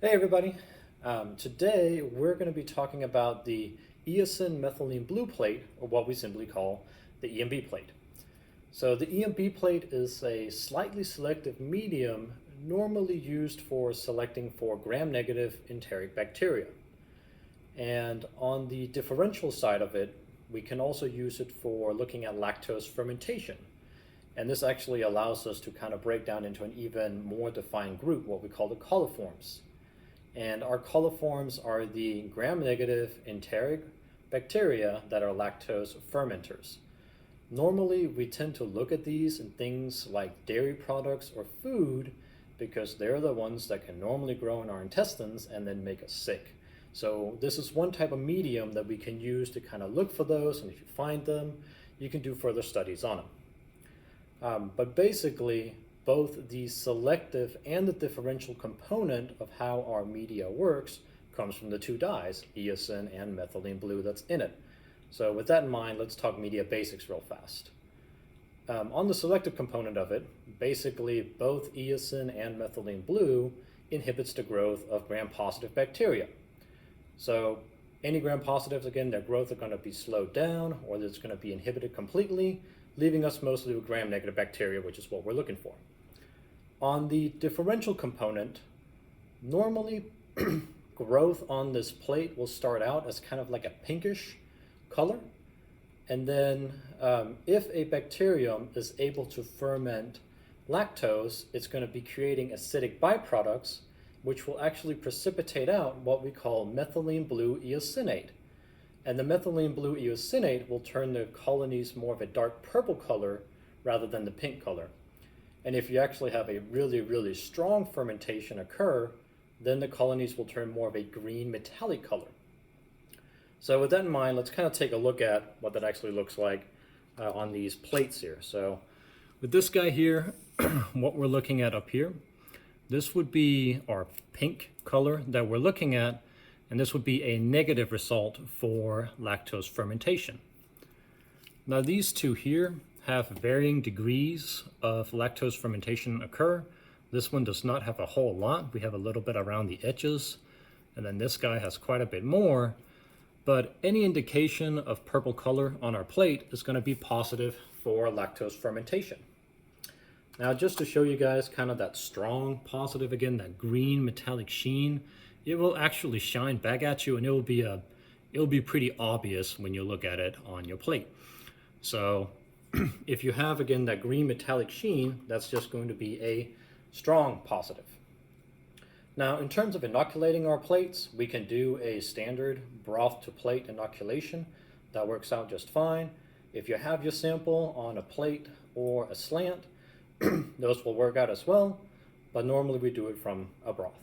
Hey everybody, today we're going to be talking about the Eosin methylene blue plate, or what we simply call the EMB plate. So the EMB plate is a slightly selective medium normally used for selecting for gram-negative enteric bacteria. And on the differential side of it, we can also use it for looking at lactose fermentation. And this actually allows us to kind of break down into an even more defined group, what we call the coliforms. And our coliforms are the gram-negative enteric bacteria that are lactose fermenters. Normally, we tend to look at these in things like dairy products or food because they're the ones that can normally grow in our intestines and then make us sick. So this is one type of medium that we can use to kind of look for those, and if you find them, you can do further studies on them. But basically, both the selective and the differential component of how our media works comes from the two dyes, eosin and methylene blue, that's in it. So with that in mind, let's talk media basics real fast. On the selective component of it, basically both eosin and methylene blue inhibits the growth of gram-positive bacteria. So any gram-positives, again, their growth are going to be slowed down, or it's going to be inhibited completely, leaving us mostly with gram-negative bacteria, which is what we're looking for. On the differential component, normally growth on this plate will start out as kind of like a pinkish color. And then if a bacterium is able to ferment lactose, it's going to be creating acidic byproducts, which will actually precipitate out what we call methylene blue eosinate. And the methylene blue eosinate will turn the colonies more of a dark purple color rather than the pink color. And if you actually have a really, really strong fermentation occur, then the colonies will turn more of a green metallic color. So with that in mind, let's kind of take a look at what that actually looks like on these plates here. So with this guy here, what we're looking at up here, this would be our pink color that we're looking at, and this would be a negative result for lactose fermentation. Now these two here have varying degrees of lactose fermentation occur. This one does not have a whole lot. We have a little bit around the edges, and then this guy has quite a bit more. But any indication of purple color on our plate is going to be positive for lactose fermentation. Now just to show you guys kind of that strong positive, again, that green metallic sheen, it will actually shine back at you, and it'll be pretty obvious when you look at it on your plate. So if you have, again, that green metallic sheen, that's just going to be a strong positive. Now, in terms of inoculating our plates, we can do a standard broth to plate inoculation. That works out just fine. If you have your sample on a plate or a slant, those will work out as well, but normally we do it from a broth.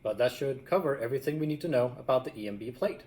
But that should cover everything we need to know about the EMB plate.